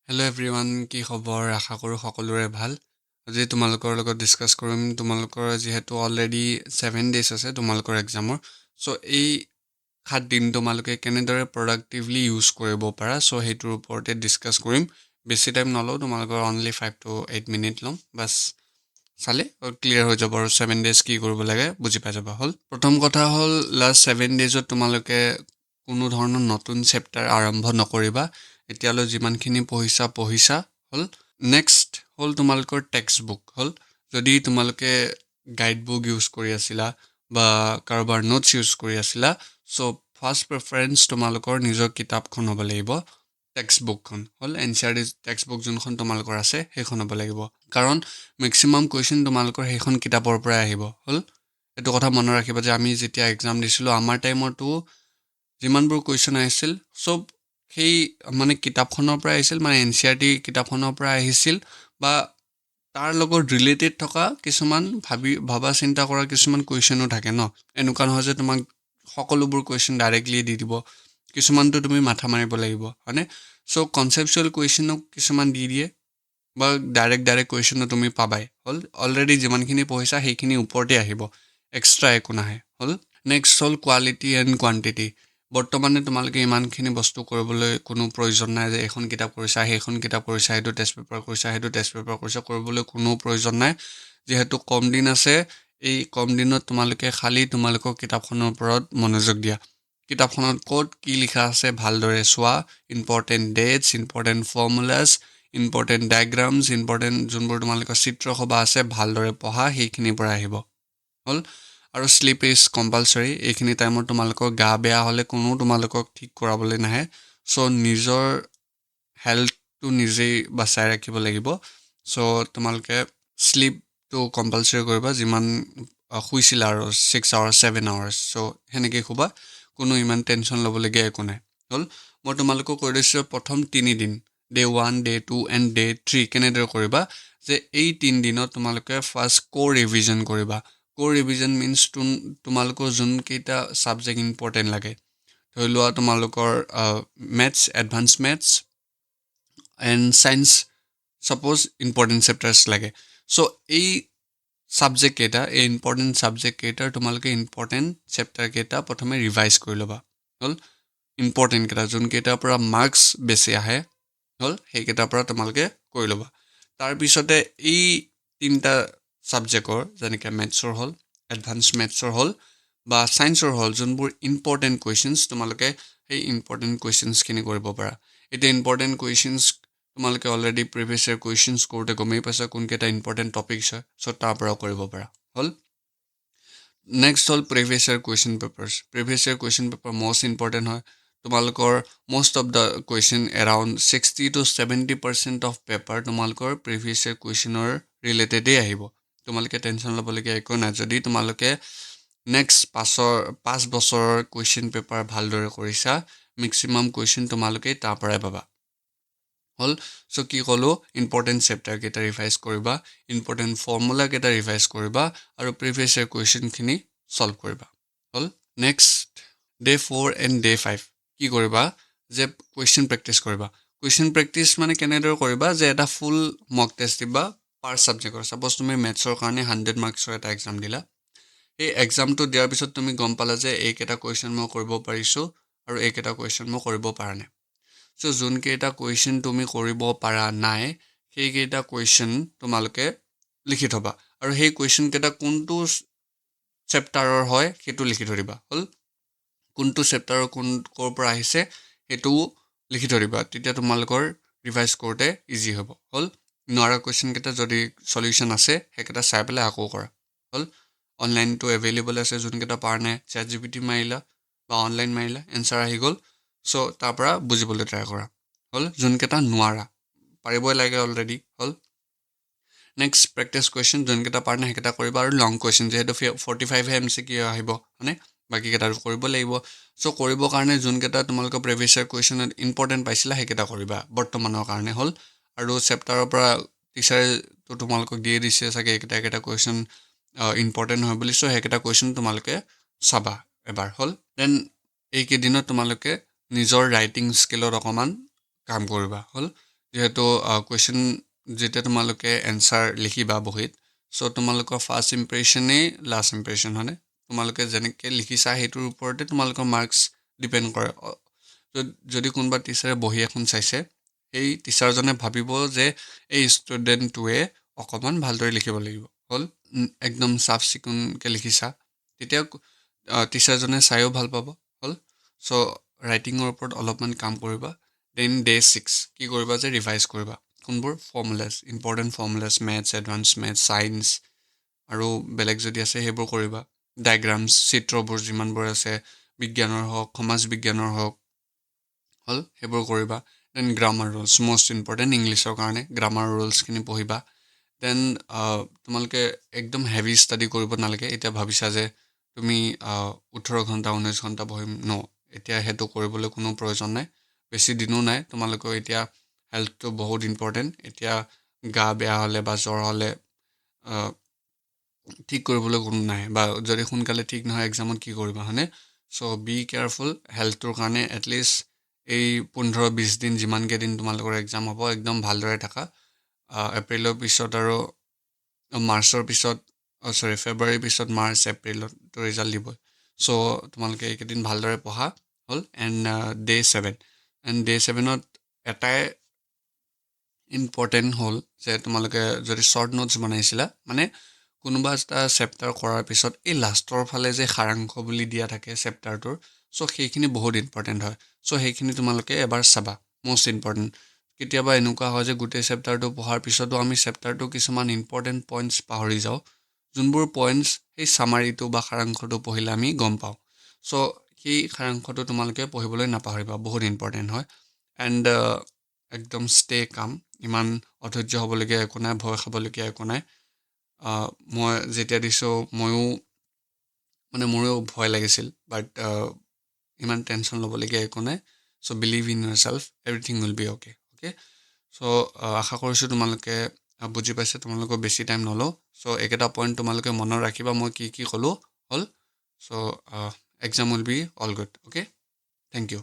Hello' everyone, কি খবৰ? আশা কৰোঁ সকলোৰে ভাল। আজি তোমালোকৰ লগত ডিছকাছ কৰিম তোমালোকৰ যিহেতু অলৰেডি 7 ডেইজ আছে তোমালোকৰ এক্সামৰ। চ' এই 7 দিন তোমালোকে কেনেদৰে প্ৰডাক্টিভলি ইউজ কৰিব পাৰা, চ' সেইটোৰ ওপৰতে ডিছকাছ কৰিম। বেছি টাইম নলওঁ, তোমালোকৰ অনলি 5 to 8 মিনিট ল'ম। বাছ চালে ক্লিয়াৰ হৈ যাব আৰু 7 ডেইজ কি কৰিব লাগে বুজি পাই যাবা। হ'ল প্ৰথম কথা হ'ল, লাষ্ট 7 ডেইজত তোমালোকে কোনো ধৰণৰ নতুন চেপ্টাৰ আৰম্ভ নকৰিবা। এতিয়ালৈ যিমানখিনি পঢ়িছা হ'ল। নেক্সট হ'ল তোমালোকৰ টেক্সট বুক। হ'ল যদি তোমালোকে গাইড বুক ইউজ কৰি আছিলা বা কাৰোবাৰ নোটছ ইউজ কৰি আছিলা, চ' ফাৰ্ষ্ট প্ৰেফাৰেঞ্চ তোমালোকৰ নিজৰ কিতাপখন হ'ব লাগিব। টেক্সট বুকখন হ'ল NCERT টেক্সট বুক যোনখন তোমালোকৰ আছে সেইখন হ'ব লাগিব, কাৰণ মেক্সিমাম কুৱেশ্যন তোমালোকৰ সেইখন কিতাপৰ পৰাই আহিব। হ'ল এইটো কথা মনত ৰাখিবা যে আমি যেতিয়া এক্সাম দিছিলোঁ আমাৰ টাইমতো যিমানবোৰ কুৱেশ্যন আহিছিল চব সেই মানে কিতাপখনৰ পৰা আহিছিল, মানে NCERT কিতাপখনৰ পৰা আহিছিল বা তাৰ লগত ৰিলেটেড থকা কিছুমান ভাবা চিন্তা কৰা কিছুমান কুৱেশ্যনো থাকে ন। এনেকুৱা নহয় যে তোমাক সকলোবোৰ কুৱেশ্যন ডাইৰেক্টলি দি দিব, কিছুমানটো তুমি মাথা মাৰিব লাগিব, হয়নে? চ' কনচেপচুৱেল কুৱেশ্যনো কিছুমান দি দিয়ে বা ডাইৰেক্ট কুৱেশ্যনো তুমি পাবাই। হ'ল অলৰেডি যিমানখিনি পঢ়িছা সেইখিনি ওপৰতে আহিব, এক্সট্ৰা একো নাহে। হ'ল নেক্সট হ'ল কোৱালিটি এণ্ড কোৱান্টিটি। বৰ্তমানে তোমালোকে ইমানখিনি বস্তু কৰিবলৈ কোনো প্ৰয়োজন নাই যে এইখন কিতাপ কৰিছা, সেইখন কিতাপ কৰিছা, সেইটো টেষ্ট পেপাৰ কৰিছা, সেইটো টেষ্ট পেপাৰ কৰিছা, কৰিবলৈ কোনো প্ৰয়োজন নাই। যিহেতু কম দিন আছে, এই কম দিনত তোমালোকে খালি তোমালোকৰ কিতাপখনৰ ওপৰত মনোযোগ দিয়া। কিতাপখনত ক'ত কি লিখা আছে ভালদৰে চোৱা, important dates, important formulas, important diagrams, important যোনবোৰ তোমালোকৰ চিত্ৰসভা আছে ভালদৰে পঢ়া, সেইখিনিৰ পৰা আহিব। হ'ল আৰু শ্লিপ ইজ কম্পালচৰি। এইখিনি টাইমত তোমালোকৰ গা বেয়া হ'লে কোনো তোমালোকক ঠিক কৰাবলৈ নাহে। চ' নিজৰ হেল্থটো নিজেই বাচাই ৰাখিব লাগিব। চ' তোমালোকে শ্লিপটো কম্পালচৰি কৰিবা, যিমান শুইছিলা আৰু 6 hours 7 hours, চ' সেনেকৈ শুবা, কোনো ইমান টেনশ্যন ল'বলগীয়া একো নাই। হ'ল মই তোমালোকক কৈ দিছোঁ প্ৰথম 3 দিন, Day 1, Day 2 and Day 3 কেনেদৰে কৰিবা, যে এই 3 দিনত তোমালোকে ফাৰ্ষ্ট ৰিভিজন কৰিবা। ৰিভিজন মিনছ তোমালোকৰ যোনকেইটা ছাবজেক্ট ইম্পৰ্টেণ্ট লাগে, ধৰি লোৱা তোমালোকৰ maths, advance maths and science ছাপ'জ ইম্পৰ্টেণ্ট চেপ্টাৰ্ছ লাগে। চ' এই ছাবজেক্টকেইটা, এই ইম্পৰ্টেণ্ট ছাবজেক্টকেইটাৰ তোমালোকে ইম্পৰ্টেণ্ট চেপ্টাৰকেইটা প্ৰথমে ৰিভাইজ কৰি ল'বা। হ'ল ইম্পৰ্টেণ্টকেইটা যোনকেইটাৰ পৰা মাৰ্কছ বেছি আহে, হ'ল সেইকেইটাৰ পৰা তোমালোকে কৰি ল'বা। তাৰপিছতে এই 3টা ছাবজেক্টৰ, যেনেকৈ মেথছৰ হ'ল, এডভান্স মেথছৰ হ'ল বা ছায়েন্সৰ হ'ল, যোনবোৰ ইম্পৰ্টেণ্ট কুৱেশ্যনছ, তোমালোকে সেই ইম্পৰ্টেণ্ট কুৱেশ্যনছখিনি কৰিব পাৰা। এতিয়া ইম্পৰ্টেণ্ট কুৱেশ্যনছ তোমালোকে অলৰেডি প্ৰিভিয়াছ ইয়েৰ কুৱেশ্যনছ কৰোঁতে গমেই পাইছা কোনকেইটা ইম্পৰ্টেণ্ট টপিকছ হয়, চ' তাৰ পৰাও কৰিব পাৰা। হ'ল নেক্সট হ'ল previous year question papers. Previous year question paper most important হয়। তোমালোকৰ most of the question around 60 to 70% of paper তোমালোকৰ প্ৰিভিয়াছ ইয়েৰ কুৱেশ্যনৰ ৰিলেটেডেই আহিব। তোমালোকে টেনশ্যন ল'বলগীয়া একো নাই। যদি তোমালোকে নেক্সট 5 বছৰৰ কুৱেশ্যন পেপাৰ ভালদৰে কৰিছা, মেক্সিমাম কুৱেশ্যন তোমালোকে তাৰ পৰাই পাবা। হ'ল চ' কি ক'লোঁ, ইম্পৰ্টেণ্ট চেপ্টাৰকেইটা ৰিভাইজ কৰিবা, ইম্পৰ্টেণ্ট ফৰ্মুলাকেইটা ৰিভাইজ কৰিবা আৰু প্ৰিভিয়াছ ইয়েৰ কুৱেশ্যনখিনি ছল্ভ কৰিবা। হ'ল নেক্সট Day 4 and Day 5 কি কৰিবা, যে কুৱেশ্যন প্ৰেক্টিছ কৰিবা। কুৱেশ্যন প্ৰেক্টিছ মানে কেনেদৰে কৰিবা, যে এটা ফুল মক টেষ্ট দিবা পাৰ ছাবজেক্টৰ। ছাপ'জ তুমি মেথছৰ কাৰণে 100 মাৰ্কছৰ এটা এক্সাম দিলা। এই এক্সামটো দিয়াৰ পিছত তুমি গম পালা যে এইকেইটা কুৱেশ্যন মই কৰিব পাৰিছোঁ আৰু এইকেইটা কুৱেশ্যন মই কৰিব পৰা নাই। চ' যোনকেইটা কুৱেশ্যন তুমি কৰিব পৰা নাই, সেইকেইটা কুৱেশ্যন তোমালোকে লিখি থ'বা আৰু সেই কুৱেশ্যনকেইটা কোনটো চেপ্টাৰৰ হয় সেইটো লিখি থৈ দিবা। হ'ল কোনটো চেপ্টাৰৰ ক'ৰ পৰা আহিছে সেইটোও লিখি থৈ দিবা, তেতিয়া তোমালোকৰ ৰিভাইজ কৰোঁতে ইজি হ'ব। হ'ল নোৱাৰা কুৱেশ্যনকেইটা যদি চলিউশ্যন আছে সেইকেইটা চাই পেলাই আকৌ কৰা। হ'ল অনলাইনটো এভেইলেবল আছে, যোনকেইটা পৰা নাই ChatGPT মাৰিলা বা অনলাইন মাৰিলা, এনচাৰ আহি গ'ল। চ' তাৰ পৰা বুজিবলৈ ট্ৰাই কৰা। হ'ল যোনকেইটা নোৱাৰা, পাৰিবই লাগে অলৰেডি। হ'ল নেক্সট প্ৰেক্টিছ কুৱেশ্যন, যোনকেইটা পৰা নাই সেইকেইটা কৰিবা আৰু লং কুৱেশ্যন, যিহেতু 45 MCQ আহিব, মানে বাকীকেইটা কৰিব লাগিব। চ' কৰিবৰ কাৰণে যোনকেইটা তোমালোকৰ প্ৰিভিয়াছ ইয়েৰ কুৱেশ্যনত ইম্পৰ্টেণ্ট পাইছিলা সেইকেইটা কৰিবা বৰ্তমানৰ কাৰণে। হ'ল আৰু চেপ্টাৰৰ পৰা টিচাৰেতো তোমালোকক দিয়ে দিছে চাগে এইকেইটা কুৱেশ্যন ইম্পৰ্টেণ্ট হয় বুলি, চ' সেইকেইটা কুৱেশ্যন তোমালোকে চাবা এবাৰ। হ'ল দেন এইকেইদিনত তোমালোকে নিজৰ ৰাইটিং স্কিলত অকণমান কাম কৰিবা। হ'ল যিহেতু কুৱেশ্যন যেতিয়া তোমালোকে এনচাৰ লিখিবা বহীত, চ' তোমালোকৰ ফাৰ্ষ্ট ইম্প্ৰেশ্যনেই লাষ্ট ইম্প্ৰেশ্যন হয়নে? তোমালোকে যেনেকৈ লিখিছা সেইটোৰ ওপৰতে তোমালোকৰ মাৰ্কছ ডিপেণ্ড কৰে। যদি কোনোবা টিচাৰে বহী এখন চাইছে, সেই টিচাৰজনে ভাবিব যে এই ষ্টুডেণ্টটোৱে অকণমান ভালদৰে লিখিব লাগিব, হ'ল একদম চাফ চিকুণকৈ লিখিছা, তেতিয়া টিচাৰজনে চায়ো ভাল পাব, হ'ল। চ' ৰাইটিঙৰ ওপৰত অলপমান কাম কৰিবা। দেন ডে 6 কি কৰিবা যে ৰিভাইজ কৰিবা কোনবোৰ formulas, important formulas, maths, advance maths, science আৰু বেলেগ যদি আছে সেইবোৰ কৰিবা। ডায়েগ্ৰামছ, চিত্ৰবোৰ যিমানবোৰ আছে, বিজ্ঞানৰ হওক, সমাজ বিজ্ঞানৰ হওক, হ'ল সেইবোৰ কৰিবা। Then grammar rules, most important ইংলিছৰ কাৰণে গ্ৰামাৰ ৰুলছখিনি পঢ়িবা। দেন তোমালোকে একদম হেভি ষ্টাডি কৰিব নালাগে। এতিয়া ভাবিছা যে তুমি 18 ঘণ্টা 19 ঘণ্টা পঢ়িম, ন, এতিয়া সেইটো কৰিবলৈ কোনো প্ৰয়োজন নাই। বেছি দিনো নাই, তোমালোকৰ এতিয়া হেল্থটো বহুত ইম্পৰ্টেণ্ট। এতিয়া গা বেয়া হ'লে বা জ্বৰ হ'লে ঠিক কৰিবলৈ কোনো নাই, বা যদি সোনকালে ঠিক নহয় এক্সামত কি কৰিবা হয়নে? চ' বি কেয়াৰফুল হেল্থটোৰ কাৰণে। এটলিষ্ট এই 15-20 দিন যিমানকেইদিন তোমালোকৰ এক্সাম হ'ব একদম ভালদৰে থাকা। এপ্ৰিলৰ পিছত আৰু মাৰ্চৰ পিছত ফেব্ৰুৱাৰীৰ পিছত মাৰ্চ এপ্ৰিলতো ৰিজাল্ট দিবই। চ' তোমালোকে এইকেইদিন ভালদৰে পঢ়া, হ'ল। এণ্ড ডে 7 এটাই ইম্পৰ্টেণ্ট হ'ল যে তোমালোকে যদি শ্বৰ্ট নোটছ বনাইছিলা, মানে কোনোবা এটা চেপ্টাৰ কৰাৰ পিছত এই লাষ্টৰ ফালে যে সাৰাংশ বুলি দিয়া থাকে চেপ্টাৰটোৰ, চ' সেইখিনি বহুত ইম্পৰ্টেণ্ট হয়। চ' সেইখিনি তোমালোকে এবাৰ চাবা, মষ্ট ইম্পৰ্টেণ্ট। কেতিয়াবা এনেকুৱা হয় যে গোটেই চেপ্টাৰটো পঢ়াৰ পিছতো আমি চেপ্টাৰটো কিছুমান ইম্পৰ্টেণ্ট পইণ্টছ পাহৰি যাওঁ, যোনবোৰ পইণ্টছ সেই চামাৰিটো বা সাৰাংশটো পঢ়িলে আমি গম পাওঁ। চ' সেই সাৰাংশটো তোমালোকে পঢ়িবলৈ নাপাহৰিবা, বহুত ইম্পৰ্টেণ্ট হয়। এণ্ড একদম ষ্টে কাম, ইমান অধৈৰ্য হ'বলগীয়া একো নাই, ভয় খাবলগীয়া একো নাই। মই যেতিয়া দিছোঁ মোৰো ভয় লাগিছিল, বাট ইমান টেনশ্যন ল'বলগীয়া একো নাই। So' believe in yourself, everything will be okay. So' আশা কৰিছোঁ তোমালোকে বুজি পাইছে, তোমালোকক বেছি টাইম নলওঁ। চ' এইকেইটা পইণ্ট তোমালোকে মনত ৰাখিবা মই কি ক'লোঁ, হ'ল। So' exam will be all good. Thank U.